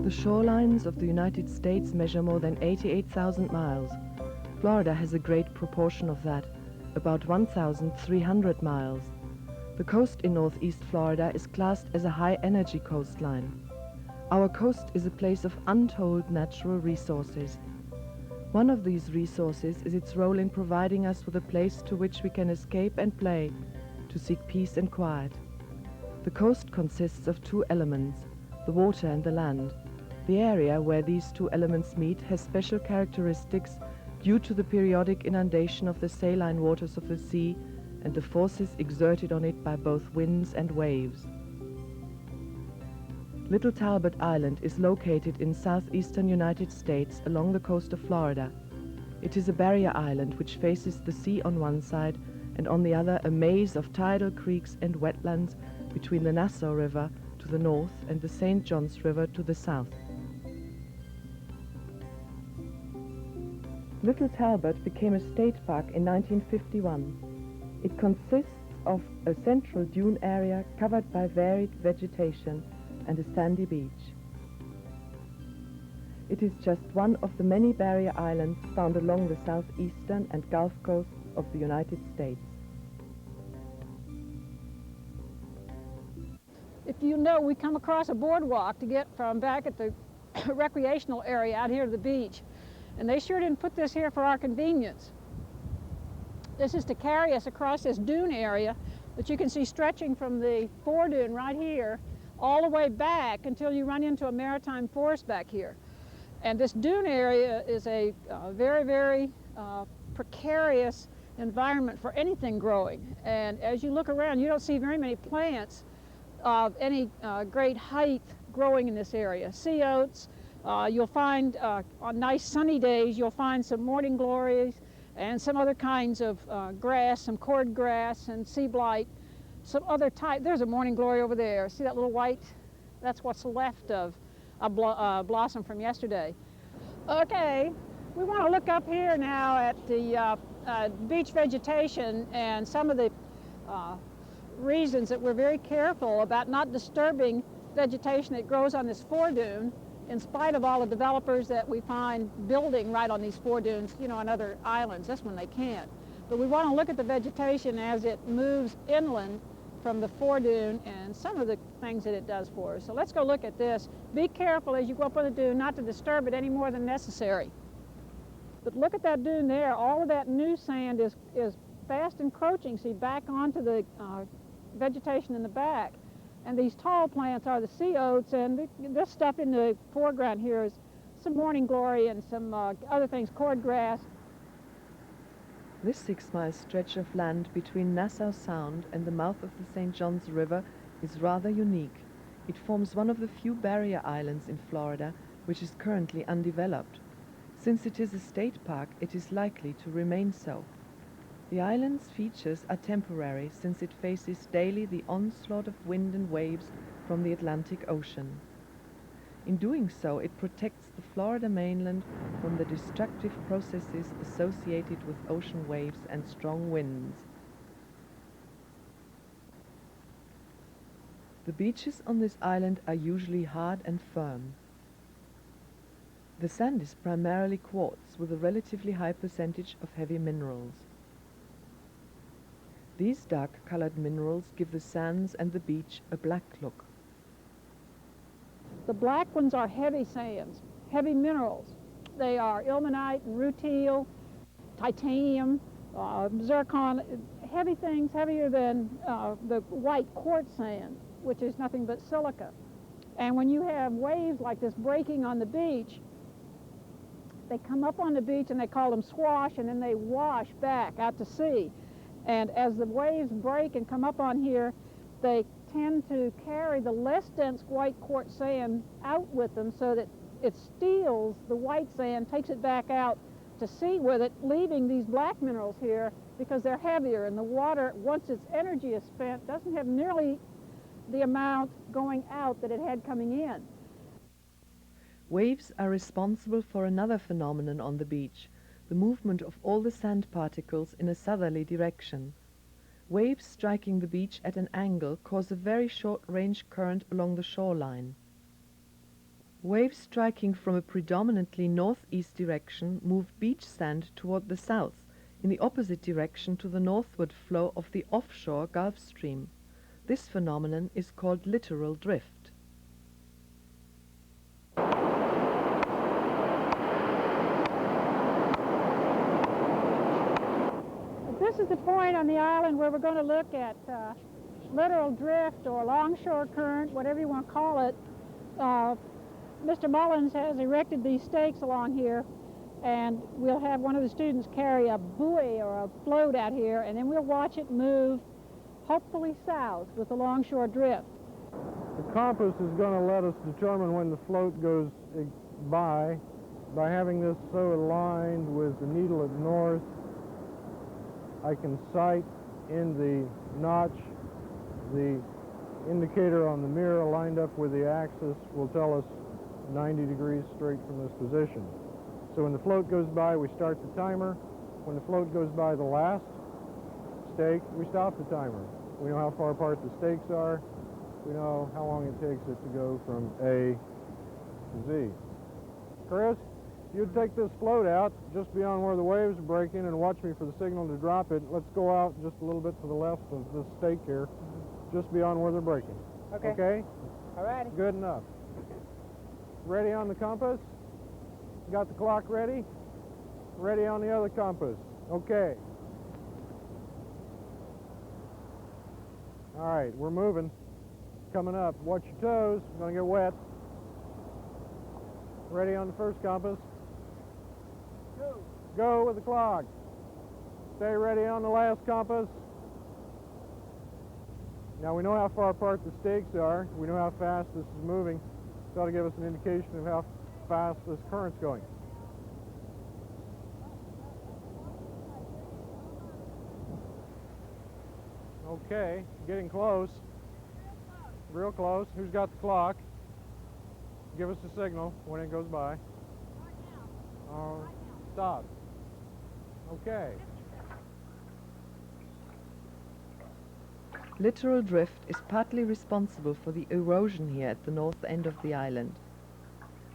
The shorelines of the United States measure more than 88,000 miles. Florida has a great proportion of that, about 1,300 miles. The coast in northeast Florida is classed as a high-energy coastline. Our coast is a place of untold natural resources. One of these resources is its role in providing us with a place to which we can escape and play, to seek peace and quiet. The coast consists of two elements, the water and the land. The area where these two elements meet has special characteristics due to the periodic inundation of the saline waters of the sea and the forces exerted on it by both winds and waves. Little Talbot Island is located in southeastern United States along the coast of Florida. It is a barrier island which faces the sea on one side and on the other a maze of tidal creeks and wetlands between the Nassau River to the north and the St. Johns River to the south. Little Talbot became a state park in 1951. It consists of a central dune area covered by varied vegetation and a sandy beach. It is just one of the many barrier islands found along the southeastern and Gulf coasts of the United States. If you know, we come across a boardwalk to get from back at the recreational area out here to the beach. And they sure didn't put this here for our convenience. This is to carry us across this dune area that you can see stretching from the foredune right here all the way back until you run into a maritime forest back here. And this dune area is a very, very precarious environment for anything growing. And as you look around, you don't see very many plants of any great height growing in this area. Sea oats, you'll find on nice sunny days, you'll find some morning glories and some other kinds of grass, some cord grass and sea blight, some other type. There's a morning glory over there. See that little white? That's what's left of a blossom from yesterday. Okay, we want to look up here now at the beach vegetation and some of the reasons that we're very careful about not disturbing vegetation that grows on this foredune, in spite of all the developers that we find building right on these foredunes, you know, on other islands. That's when they can't. But we want to look at the vegetation as it moves inland from the foredune and some of the things that it does for us. So let's go look at this. Be careful as you go up on the dune not to disturb it any more than necessary. But look at that dune there. All of that new sand is fast encroaching, see, back onto the vegetation in the back. And these tall plants are the sea oats, and this stuff in the foreground here is some morning glory and some other things, cord grass. This 6-mile stretch of land between Nassau Sound and the mouth of the St. Johns River is rather unique. It forms one of the few barrier islands in Florida which is currently undeveloped. Since it is a state park, it is likely to remain so. The island's features are temporary since it faces daily the onslaught of wind and waves from the Atlantic Ocean. In doing so, it protects the Florida mainland from the destructive processes associated with ocean waves and strong winds. The beaches on this island are usually hard and firm. The sand is primarily quartz with a relatively high percentage of heavy minerals. These dark-colored minerals give the sands and the beach a black look. The black ones are heavy sands, heavy minerals. They are ilmenite and rutile, titanium, zircon, heavy things, heavier than the white quartz sand, which is nothing but silica. And when you have waves like this breaking on the beach, they come up on the beach and they call them swash, and then they wash back out to sea. And as the waves break and come up on here, they tend to carry the less dense white quartz sand out with them so that it steals the white sand, takes it back out to sea with it, leaving these black minerals here because they're heavier, and the water, once its energy is spent, doesn't have nearly the amount going out that it had coming in. Waves are responsible for another phenomenon on the beach, the movement of all the sand particles in a southerly direction. Waves striking the beach at an angle cause a very short-range current along the shoreline. Waves striking from a predominantly northeast direction move beach sand toward the south, in the opposite direction to the northward flow of the offshore Gulf Stream. This phenomenon is called littoral drift. This is the point on the island where we're going to look at littoral drift or longshore current, whatever you want to call it. Mr. Mullins has erected these stakes along here, and we'll have one of the students carry a buoy or a float out here, and then we'll watch it move, hopefully south, with the longshore drift. The compass is going to let us determine when the float goes by having this so aligned with the needle at north. I can sight in the notch. The indicator on the mirror lined up with the axis will tell us 90 degrees straight from this position. So when the float goes by, we start the timer. When the float goes by the last stake, we stop the timer. We know how far apart the stakes are. We know how long it takes it to go from A to Z. Chris, you'd take this float out just beyond where the waves are breaking and watch me for the signal to drop it. Let's go out just a little bit to the left of this stake here, just beyond where they're breaking. Okay. Okay? All righty. Good enough. Ready on the compass? Got the clock ready? Ready on the other compass. Okay. All right, we're moving. Coming up. Watch your toes. We're going to get wet. Ready on the first compass? Go. Go with the clock. Stay ready on the last compass. Now we know how far apart the stakes are. We know how fast this is moving. This ought to give us an indication of how fast this current's going. Okay, getting close. Real close. Who's got the clock? Give us a signal when it goes by. Stop. Okay. Littoral drift is partly responsible for the erosion here at the north end of the island.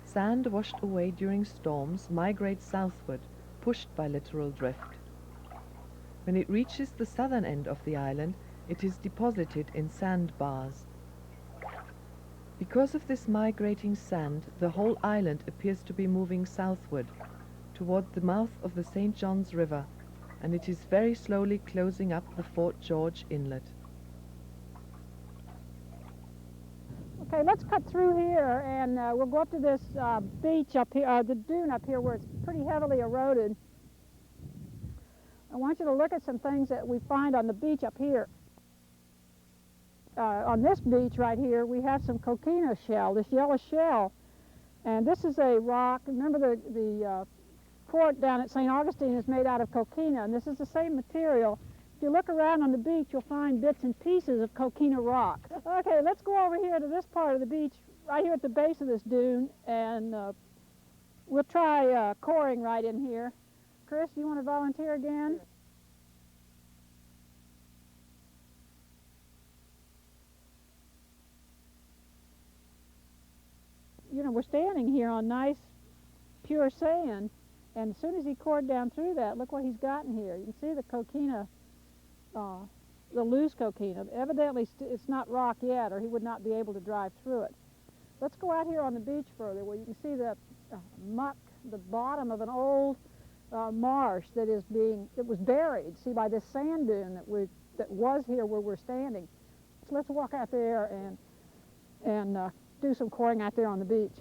Sand washed away during storms migrates southward, pushed by littoral drift. When it reaches the southern end of the island, it is deposited in sandbars. Because of this migrating sand, the whole island appears to be moving southward, toward the mouth of the St. John's River, and it is very slowly closing up the Fort George Inlet. Okay, let's cut through here, and we'll go up to this beach up here, the dune up here where it's pretty heavily eroded. I want you to look at some things that we find on the beach up here. On this beach right here, we have some coquina shell, this yellow shell. And this is a rock. Remember the fort down at St. Augustine is made out of coquina, and this is the same material. If you look around on the beach, you'll find bits and pieces of coquina rock. Okay, let's go over here to this part of the beach, right here at the base of this dune, and we'll try coring right in here. Chris, you want to volunteer again? You know, we're standing here on nice, pure sand, and as soon as he cored down through that, look what he's gotten here. You can see the coquina, the loose coquina. Evidently, it's not rock yet, or he would not be able to drive through it. Let's go out here on the beach further, where you can see the muck, the bottom of an old marsh that was buried, see, by this sand dune that was here where we're standing. So let's walk out there and do some coring out there on the beach.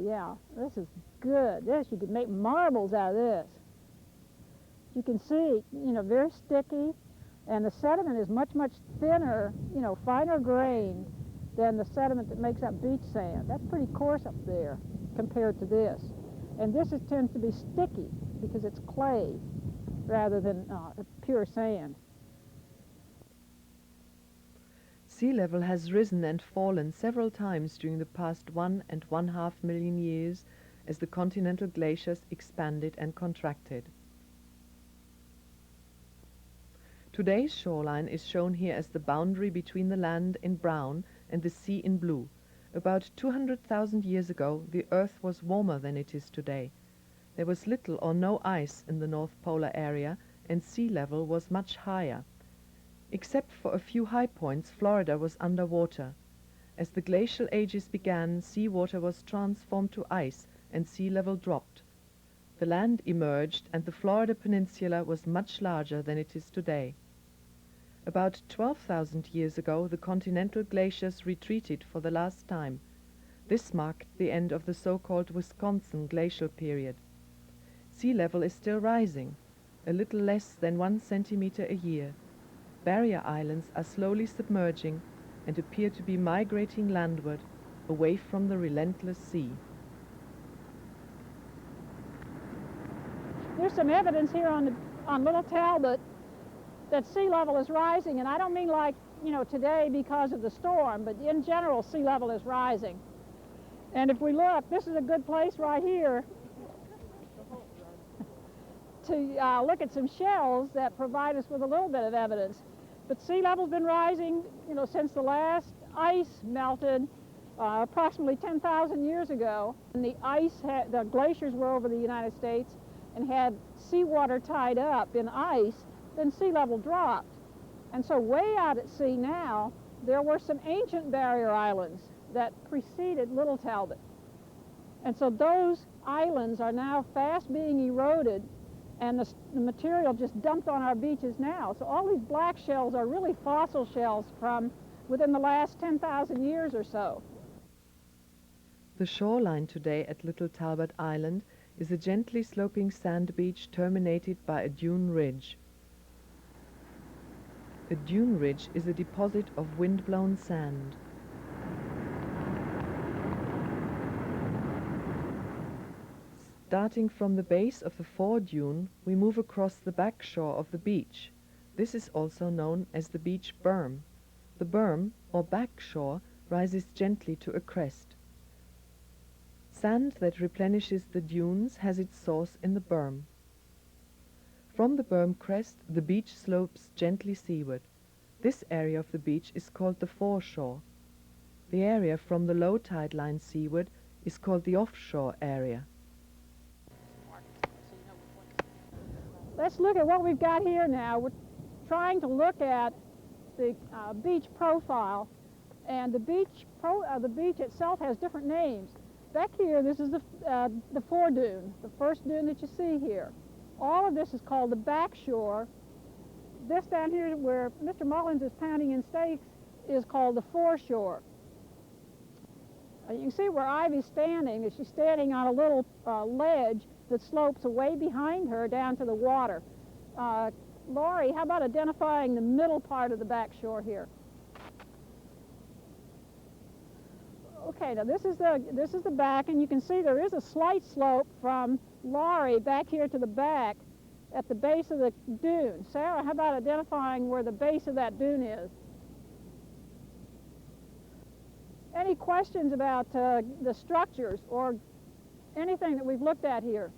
yeah, this is good. You could make marbles out of this. You can see, very sticky, and the sediment is much, much thinner, finer grained than the sediment that makes up beach sand. That's pretty coarse up there compared to this. And this tends to be sticky because it's clay rather than pure sand. Sea level has risen and fallen several times during the past 1.5 million years as the continental glaciers expanded and contracted. Today's shoreline is shown here as the boundary between the land in brown and the sea in blue. About 200,000 years ago, the Earth was warmer than it is today. There was little or no ice in the North Polar area, and sea level was much higher. Except for a few high points, Florida was underwater. As the glacial ages began, seawater was transformed to ice and sea level dropped. The land emerged and the Florida Peninsula was much larger than it is today. About 12,000 years ago, the continental glaciers retreated for the last time. This marked the end of the so-called Wisconsin glacial period. Sea level is still rising, a little less than 1 centimeter a year. Barrier islands are slowly submerging and appear to be migrating landward, away from the relentless sea. There's some evidence here on Little Talbot that sea level is rising, and I don't mean like, today because of the storm, but in general, sea level is rising. And if we look, this is a good place right here to look at some shells that provide us with a little bit of evidence. But sea level's been rising, since the last ice melted approximately 10,000 years ago. And the glaciers were over the United States and had seawater tied up in ice, then sea level dropped. And so way out at sea now, there were some ancient barrier islands that preceded Little Talbot. And so those islands are now fast being eroded, and the material just dumped on our beaches now. So all these black shells are really fossil shells from within the last 10,000 years or so. The shoreline today at Little Talbot Island is a gently sloping sand beach terminated by a dune ridge. A dune ridge is a deposit of wind-blown sand. Starting from the base of the foredune, we move across the back shore of the beach. This is also known as the beach berm. The berm, or back shore, rises gently to a crest. Sand that replenishes the dunes has its source in the berm. From the berm crest, the beach slopes gently seaward. This area of the beach is called the foreshore. The area from the low tide line seaward is called the offshore area. Let's look at what we've got here now. We're trying to look at the beach profile, and the beach itself has different names. Back here, this is the foredune, the first dune that you see here. All of this is called the back shore. This down here where Mr. Mullins is pounding in stakes is called the foreshore. You can see where Ivy's standing. She's standing on a little ledge that slopes away behind her down to the water. Laurie, how about identifying the middle part of the back shore here? Okay, now this is the back, and you can see there is a slight slope from Laurie back here to the back at the base of the dune. Sarah, how about identifying where the base of that dune is? Any questions about the structures or anything that we've looked at here?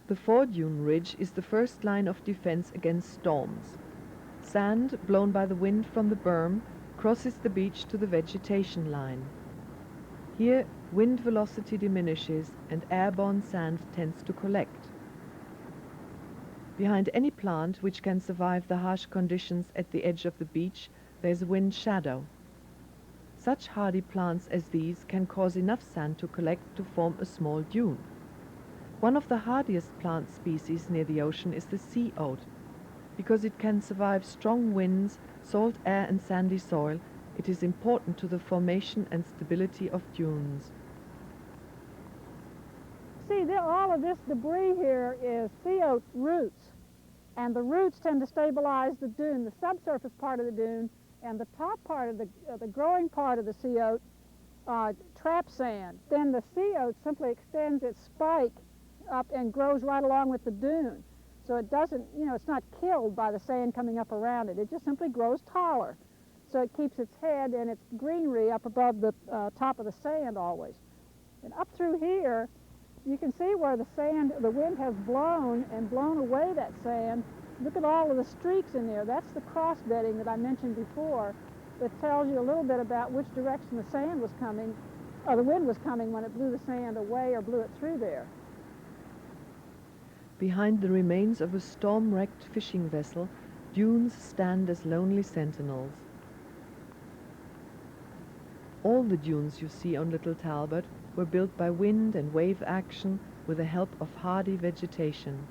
The foredune ridge is the first line of defense against storms. Sand, blown by the wind from the berm, crosses the beach to the vegetation line. Here, wind velocity diminishes and airborne sand tends to collect. Behind any plant which can survive the harsh conditions at the edge of the beach, there's a wind shadow. Such hardy plants as these can cause enough sand to collect to form a small dune. One of the hardiest plant species near the ocean is the sea oat. Because it can survive strong winds, salt air and sandy soil, It is important to the formation and stability of dunes. See, all of this debris here is sea oat roots, and the roots tend to stabilize the dune, the subsurface part of the dune, and the top part of the growing part of the sea oat traps sand. Then the sea oat simply extends its spike up and grows right along with the dune. So it doesn't, it's not killed by the sand coming up around it. It just simply grows taller. So it keeps its head and its greenery up above the top of the sand always. And up through here, you can see where the wind has blown away that sand. Look at all of the streaks in there. That's the cross bedding that I mentioned before. That tells you a little bit about which direction the sand was coming, or the wind was coming when it blew the sand away or blew it through there. Behind the remains of a storm-wrecked fishing vessel, dunes stand as lonely sentinels. All the dunes you see on Little Talbot were built by wind and wave action with the help of hardy vegetation.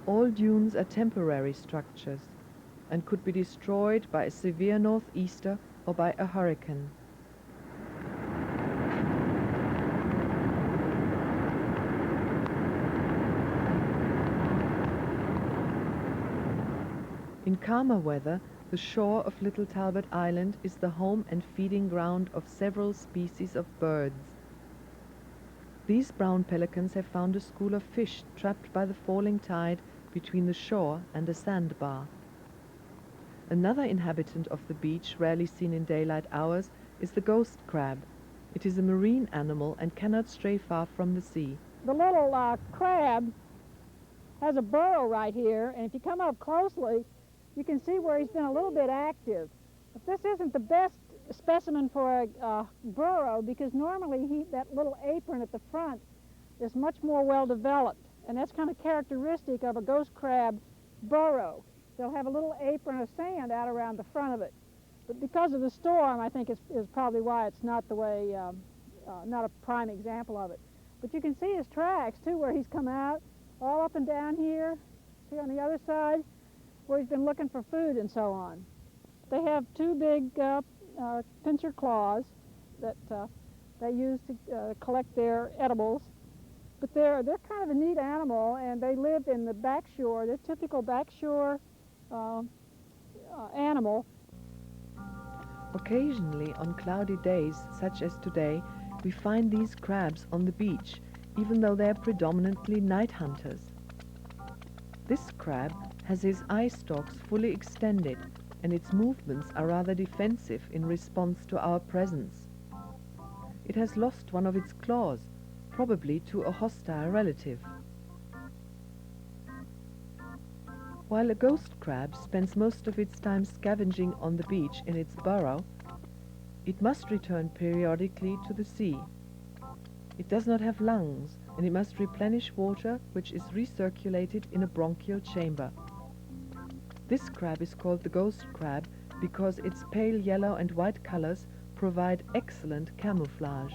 All dunes are temporary structures and could be destroyed by a severe northeaster or by a hurricane. In calmer weather, the shore of Little Talbot Island is the home and feeding ground of several species of birds. These brown pelicans have found a school of fish trapped by the falling tide between the shore and a sandbar. Another inhabitant of the beach, rarely seen in daylight hours, is the ghost crab. It is a marine animal and cannot stray far from the sea. The little crab has a burrow right here, and if you come up closely, you can see where he's been a little bit active. But this isn't the best specimen for a burrow, because normally that little apron at the front is much more well developed, and that's kind of characteristic of a ghost crab burrow. They'll have a little apron of sand out around the front of it. But because of the storm, I think is probably why it's not the way, not a prime example of it. But you can see his tracks too, where he's come out, all up and down here, see on the other side, where he's been looking for food and so on. They have two big pincer claws that they use to collect their edibles. But they're kind of a neat animal, and they live in the backshore. They're typical backshore animal. Occasionally, on cloudy days such as today, we find these crabs on the beach, even though they are predominantly night hunters. This crab has his eye stalks fully extended, and its movements are rather defensive in response to our presence. It has lost one of its claws, probably to a hostile relative. While a ghost crab spends most of its time scavenging on the beach in its burrow, it must return periodically to the sea. It does not have lungs, and it must replenish water which is recirculated in a bronchial chamber. This crab is called the ghost crab because its pale yellow and white colors provide excellent camouflage.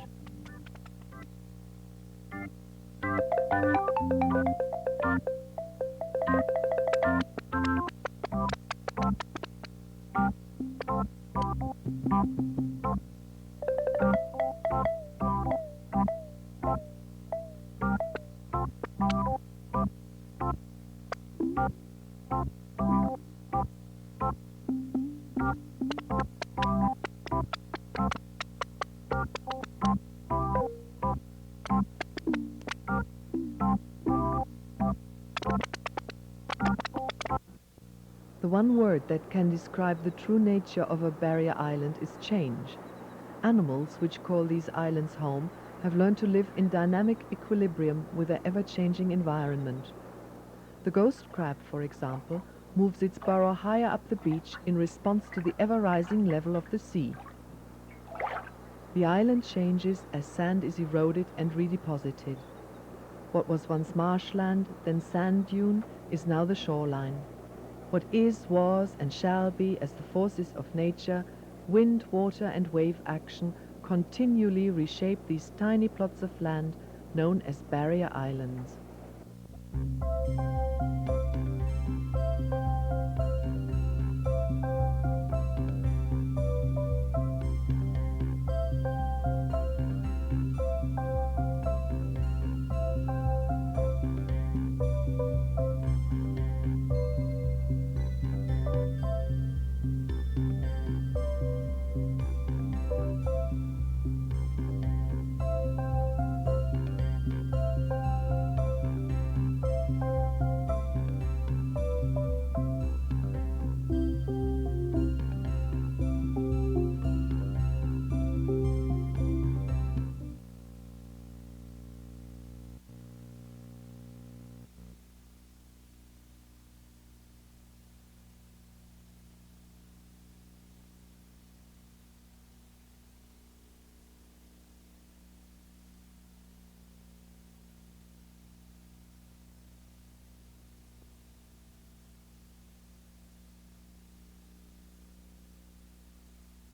The one word that can describe the true nature of a barrier island is change. Animals which call these islands home have learned to live in dynamic equilibrium with their ever-changing environment. The ghost crab, for example, moves its burrow higher up the beach in response to the ever-rising level of the sea. The island changes as sand is eroded and redeposited. What was once marshland, then sand dune, is now the shoreline. What is, was, and shall be as the forces of nature, wind, water, and wave action continually reshape these tiny plots of land known as barrier islands.